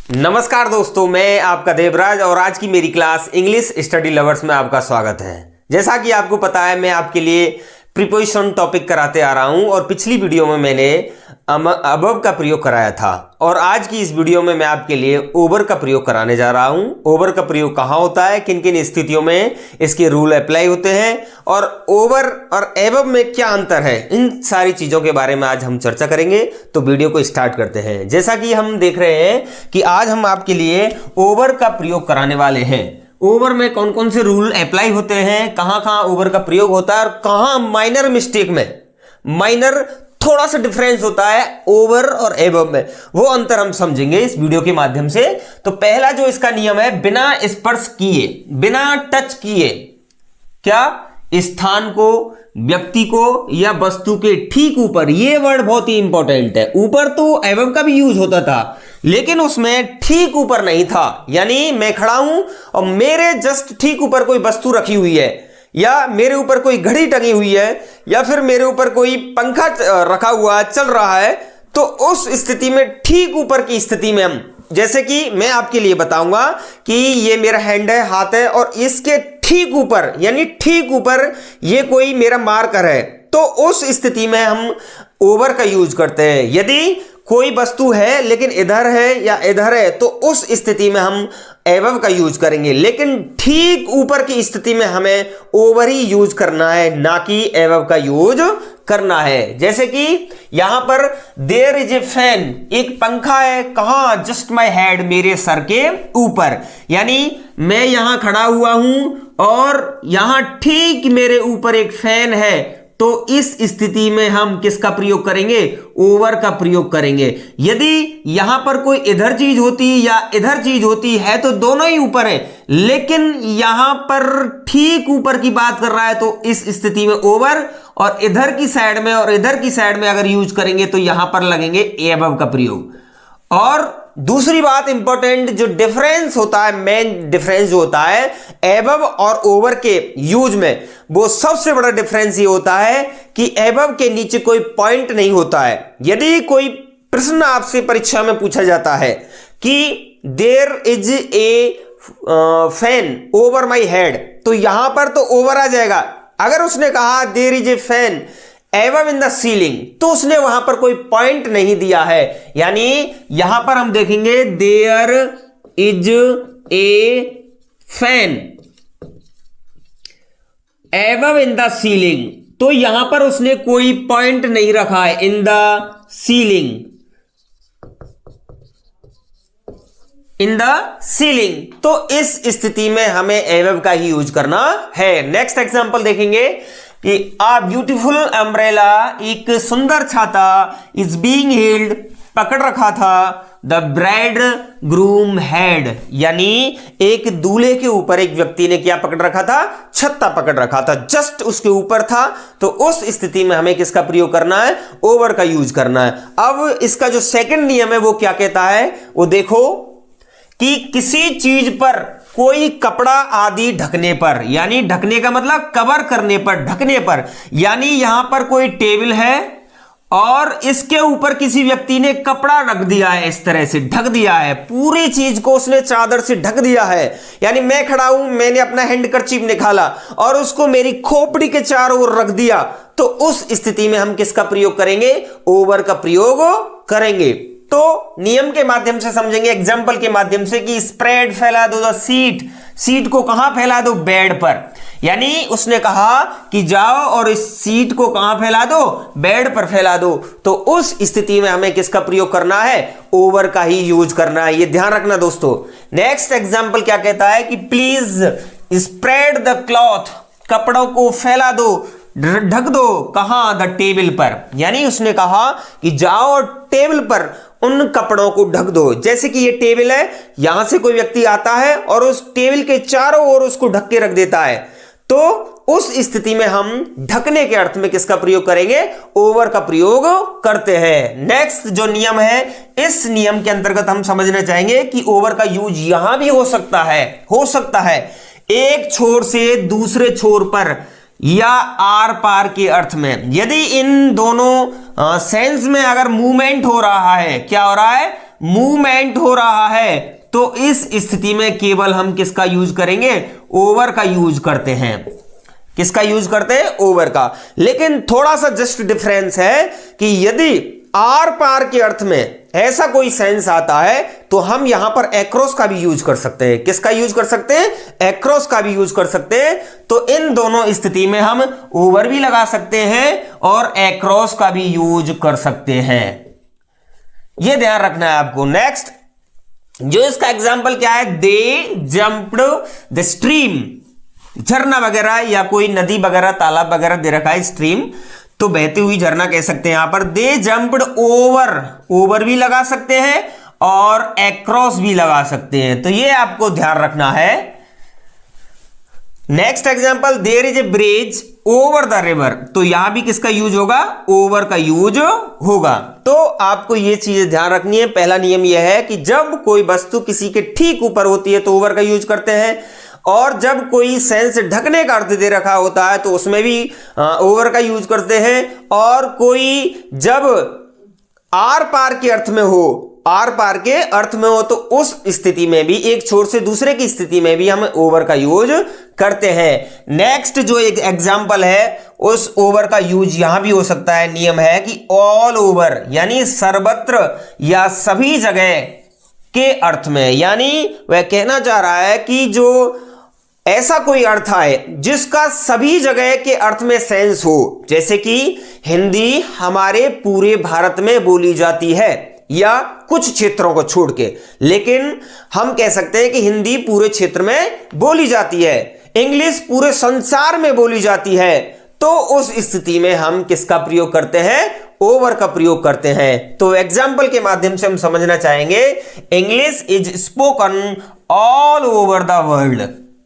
नमस्कार दोस्तों, मैं आपका देवराज और आज की मेरी क्लास इंग्लिश स्टडी लवर्स में आपका स्वागत है। जैसा कि आपको पता है, मैं आपके लिए प्रीपोजिशन टॉपिक कराते आ रहा हूं और पिछली वीडियो में मैंने अबव का प्रयोग कराया था और आज की इस वीडियो में मैं आपके लिए ओवर का प्रयोग कराने जा रहा हूं। ओवर का प्रयोग कहाँ होता है, किन किन स्थितियों में इसके रूल अप्लाई होते हैं और ओवर और एबव में क्या अंतर है, इन सारी चीज़ों के बारे में आज हम चर्चा करेंगे। तो वीडियो को स्टार्ट करते हैं। जैसा कि हम देख रहे हैं कि आज हम आपके लिए ओवर का प्रयोग कराने वाले हैं। ओवर में कौन कौन से रूल अप्लाई होते हैं, कहाँ कहाँ ओवर का प्रयोग होता है और कहाँ माइनर मिस्टेक में, माइनर थोड़ा सा डिफरेंस होता है ओवर और एबव में, वो अंतर हम समझेंगे इस वीडियो के माध्यम से। तो पहला जो इसका नियम है, बिना स्पर्श किए, बिना टच किए, क्या स्थान को, व्यक्ति को या वस्तु के ठीक ऊपर, ये वर्ड बहुत ही इंपॉर्टेंट है। ऊपर तो एबव का भी यूज होता था लेकिन उसमें ठीक ऊपर नहीं था। यानी मैं खड़ा हूं और मेरे जस्ट ठीक ऊपर कोई वस्तु रखी हुई है, या मेरे ऊपर कोई घड़ी टंगी हुई है, या फिर मेरे ऊपर कोई पंखा रखा हुआ चल रहा है, तो उस स्थिति में, ठीक ऊपर की स्थिति में हम, जैसे कि मैं आपके लिए बताऊंगा कि ये मेरा हैंड है, हाथ है और इसके ठीक ऊपर, यानी ठीक ऊपर ये कोई मेरा मार्कर है, तो उस स्थिति में हम ओवर का यूज करते हैं। यदि कोई वस्तु है लेकिन इधर है या इधर है, तो उस स्थिति में हम एबव का यूज करेंगे, लेकिन ठीक ऊपर की स्थिति में हमें ओवर ही यूज करना है, ना कि एबव का यूज करना है। जैसे कि यहां पर देयर इज ए फैन, एक पंखा है, कहां, जस्ट माई हेड, मेरे सर के ऊपर। यानी मैं यहां खड़ा हुआ हूं और यहां ठीक मेरे ऊपर एक फैन है, तो इस स्थिति में हम किसका प्रयोग करेंगे, ओवर का प्रयोग करेंगे। यदि यहां पर कोई इधर चीज होती या इधर चीज होती है तो दोनों ही ऊपर है, लेकिन यहां पर ठीक ऊपर की बात कर रहा है, तो इस स्थिति में ओवर, और इधर की साइड में और इधर की साइड में अगर यूज करेंगे तो यहां पर लगेंगे एबव का प्रयोग। और दूसरी बात इंपॉर्टेंट, जो डिफरेंस होता है, मेन डिफरेंस जो होता है एबव और ओवर के यूज में, वो सबसे बड़ा डिफरेंस ये होता है कि एबव के नीचे कोई पॉइंट नहीं होता है। यदि कोई प्रश्न आपसे परीक्षा में पूछा जाता है कि there is a fan over my head, तो यहां पर तो ओवर आ जाएगा। अगर उसने कहा there is a fan above in the ceiling, तो उसने वहां पर कोई पॉइंट नहीं दिया है। यानी यहां पर हम देखेंगे there is a fan above in the ceiling, तो यहां पर उसने कोई पॉइंट नहीं रखा है, in the ceiling, in the ceiling, तो इस स्थिति में हमें एबव का ही यूज करना है। नेक्स्ट एग्जांपल देखेंगे कि आ ब्यूटीफुल अम्ब्रेला, एक सुंदर छाता, इज बीइंग हेल्ड, पकड़ रखा था, द ब्राइड ग्रूम हैड, यानी एक दूल्हे के ऊपर एक व्यक्ति ने क्या पकड़ रखा था, छत्ता पकड़ रखा था, जस्ट उसके ऊपर था, तो उस स्थिति में हमें किसका प्रयोग करना है, ओवर का यूज करना है। अब इसका जो सेकंड नियम है वो क्या कहता है, वो देखो कि किसी चीज पर कोई कपड़ा आदि ढकने पर, यानी ढकने का मतलब कवर करने पर, ढकने पर, यानी यहां पर कोई टेबल है और इसके ऊपर किसी व्यक्ति ने कपड़ा रख दिया है, इस तरह से ढक दिया है, पूरी चीज को उसने चादर से ढक दिया है। यानी मैं खड़ा हूं, मैंने अपना हैंडकरचीफ निकाला और उसको मेरी खोपड़ी के चारों ओर रख दिया, तो उस स्थिति में हम किसका प्रयोग करेंगे, ओवर का प्रयोग करेंगे। तो नियम के माध्यम से समझेंगे, एग्जाम्पल के माध्यम से, कि स्प्रेड, फैला दो द सीट, सीट को कहां फैला दो, बेड पर। यानी उसने कहा कि जाओ और इस सीट को कहां फैला दो, बेड पर फैला दो, तो उस स्थिति में हमें किसका प्रयोग करना है, ओवर का ही यूज करना है, ये ध्यान रखना दोस्तों। नेक्स्ट एग्जाम्पल क्या कहता है कि प्लीज स्प्रेड द क्लॉथ, कपड़ों को फैला दो, ढक दो, कहां, द टेबल पर। यानी उसने कहा कि जाओ और टेबल पर उन कपड़ों को ढक दो। जैसे कि ये टेबल है, यहां से कोई व्यक्ति आता है और उस टेबल के चारों ओर उसको ढक के रख देता है, तो उस स्थिति में हम ढकने के अर्थ में किसका प्रयोग करेंगे, ओवर का प्रयोग करते हैं। नेक्स्ट जो नियम है, इस नियम के अंतर्गत हम समझना चाहेंगे कि ओवर का यूज यहां भी हो सकता है एक छोर से दूसरे छोर पर या आर पार के अर्थ में। यदि इन दोनों सेंस में अगर मूवमेंट हो रहा है, क्या हो रहा है, मूवमेंट हो रहा है, तो इस स्थिति में केवल हम किसका यूज करेंगे? ओवर का यूज करते हैं। किसका यूज करते हैं? ओवर का। लेकिन थोड़ा सा जस्ट डिफरेंस है कि यदि आर पार के अर्थ में ऐसा कोई सेंस आता है तो हम यहां पर एक्रॉस का भी यूज कर सकते हैं। किसका यूज कर सकते हैं? एक्रॉस का भी यूज कर सकते हैं। तो इन दोनों स्थिति में हम ओवर भी लगा सकते हैं और एक्रॉस का भी यूज कर सकते हैं। यह ध्यान रखना है आपको। नेक्स्ट जो इसका एग्जाम्पल क्या है? दे जंप्ड द स्ट्रीम। झरना वगैरह या कोई नदी वगैरह तालाब वगैरह दे रखा है, स्ट्रीम, तो बहती हुई झरना कह सकते हैं यहां पर। दे जंप्ड ओवर, ओवर भी लगा सकते हैं और एक्रॉस भी लगा सकते हैं। तो ये आपको ध्यान रखना है। Next example, there is a bridge over the river. तो यहां भी किसका यूज होगा? ओवर का यूज होगा। तो आपको ये चीजें ध्यान रखनी है। पहला नियम यह है कि जब कोई वस्तु किसी के ठीक ऊपर होती है तो ओवर का यूज करते हैं, और जब कोई सेंस ढकने का अर्थ दे रखा होता है तो उसमें भी ओवर का यूज करते हैं, और कोई जब आर पार के अर्थ में हो, आर पार के अर्थ में हो, तो उस स्थिति में भी, एक छोर से दूसरे की स्थिति में भी हम ओवर का यूज करते हैं। नेक्स्ट जो एक एग्जांपल है, उस ओवर का यूज यहां भी हो सकता है। नियम है कि ऑल ओवर यानी सर्वत्र या सभी जगह के अर्थ में, यानी वह कहना चाह रहा है कि जो ऐसा कोई अर्थ आए जिसका सभी जगह के अर्थ में सेंस हो, जैसे कि हिंदी हमारे पूरे भारत में बोली जाती है या कुछ क्षेत्रों को छोड़ के, लेकिन हम कह सकते हैं कि हिंदी पूरे क्षेत्र में बोली जाती है, इंग्लिश पूरे संसार में बोली जाती है, तो उस स्थिति में हम किसका प्रयोग करते हैं? ओवर का प्रयोग करते हैं। तो एग्जाम्पल के माध्यम से हम समझना चाहेंगे, English is spoken all over the world.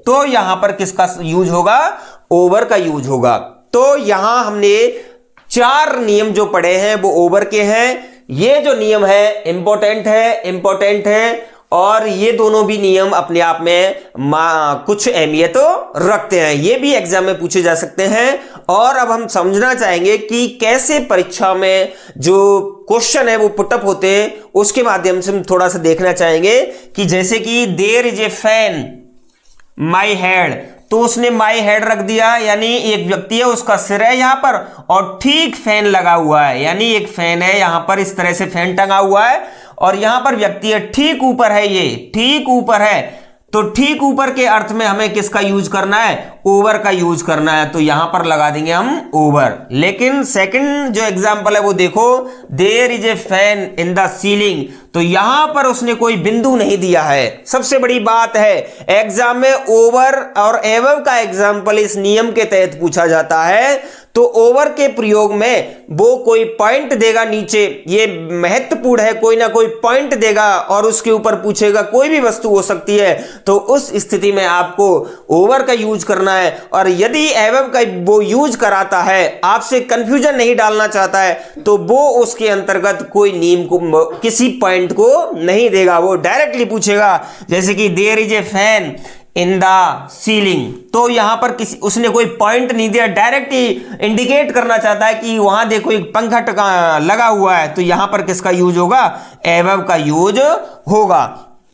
तो यहां पर किसका यूज होगा? ओवर का यूज होगा। तो यहां हमने 4 नियम जो पढ़े हैं वो ओवर के हैं। ये जो नियम है इंपॉर्टेंट है, और ये दोनों भी नियम अपने आप में कुछ अहमियत तो रखते हैं। ये भी एग्जाम में पूछे जा सकते हैं। और अब हम समझना चाहेंगे कि कैसे परीक्षा में जो क्वेश्चन है वो पुटअप होते हैं, उसके माध्यम से हम थोड़ा सा देखना चाहेंगे कि जैसे कि there is a fan my head, तो उसने माई हेड रख दिया, यानी एक व्यक्ति है, उसका सिर है यहां पर और ठीक फैन लगा हुआ है, यानी एक फैन है यहां पर, इस तरह से फैन टंगा हुआ है और यहां पर व्यक्ति है, ठीक ऊपर है, ये ठीक ऊपर है। तो ठीक ऊपर के अर्थ में हमें किसका यूज करना है? ओवर का यूज करना है। तो यहां पर लगा देंगे हम ओवर। लेकिन सेकंड जो एग्जांपल है वो देखो, there is a fan in the ceiling, तो यहां पर उसने कोई बिंदु नहीं दिया है। सबसे बड़ी बात है, एग्जाम में ओवर और एवव का एग्जांपल इस नियम के तहत पूछा जाता है, तो ओवर के प्रयोग में वो कोई पॉइंट देगा नीचे, ये महत्वपूर्ण है, कोई ना कोई पॉइंट देगा और उसके ऊपर पूछेगा, कोई भी वस्तु हो सकती है, तो उस स्थिति में आपको ओवर का यूज करना है। और यदि एवव का वो यूज कराता है, आपसे कंफ्यूजन नहीं डालना चाहता है, तो वो उसके अंतर्गत कोई नियम को, किसी पॉइंट को नहीं देगा, वो डायरेक्टली पूछेगा। जैसे कि there is a fan in the ceiling, तो यहां पर किसी उसने कोई पॉइंट नहीं दिया, डायरेक्ट ही इंडिकेट करना चाहता है कि वहां देखो एक पंखा लगा हुआ है, तो यहां पर किसका यूज होगा? एवव का यूज होगा।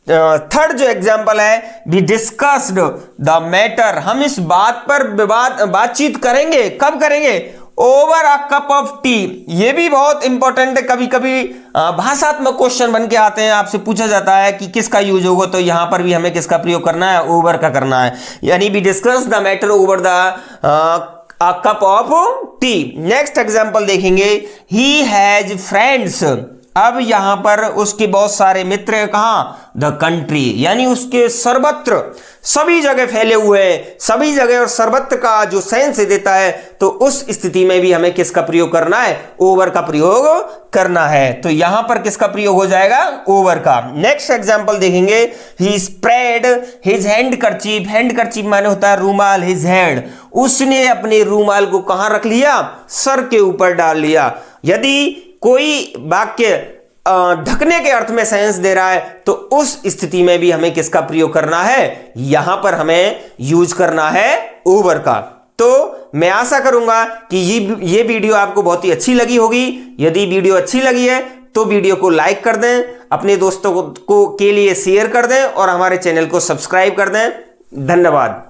थर्ड जो एग्जांपल है, वी डिस्कस्ड द मैटर, हम इस बात पर बातचीत करेंगे। कब करेंगे? Over a cup of T. ये भी बहुत इंपॉर्टेंट है, कभी कभी भाषात्मक क्वेश्चन बन के आते हैं, आपसे पूछा जाता है कि किसका यूज होगा, तो यहां पर भी हमें किसका प्रयोग करना है? ओवर का करना है, यानी we discuss the matter over the cup of tea. Next example देखेंगे, ही हैज फ्रेंड्स। अब यहां पर उसके बहुत सारे मित्र हैं, कहां? द कंट्री, यानी उसके सर्वत्र, सभी जगह फैले हुए हैं, सभी जगह और सर्वत्र का जो सेंस देता है, तो उस स्थिति में भी हमें किसका प्रयोग करना है? ओवर का प्रयोग करना है। तो यहां पर किसका प्रयोग हो जाएगा? ओवर का। नेक्स्ट एग्जांपल देखेंगे, ही स्प्रेड हिज हैंडकरचीफ। हैंडकरचीफ माने होता है रूमाल, हिज हेड, उसने अपने रूमाल को कहां रख लिया? सर के ऊपर डाल लिया। यदि कोई वाक्य ढकने के अर्थ में सेंस दे रहा है, तो उस स्थिति में भी हमें किसका प्रयोग करना है? यहां पर हमें यूज करना है ओवर का। तो मैं आशा करूंगा कि ये वीडियो आपको बहुत ही अच्छी लगी होगी। यदि वीडियो अच्छी लगी है तो वीडियो को लाइक कर दें, अपने दोस्तों को के लिए शेयर कर दें और हमारे चैनल को सब्सक्राइब कर दें। धन्यवाद।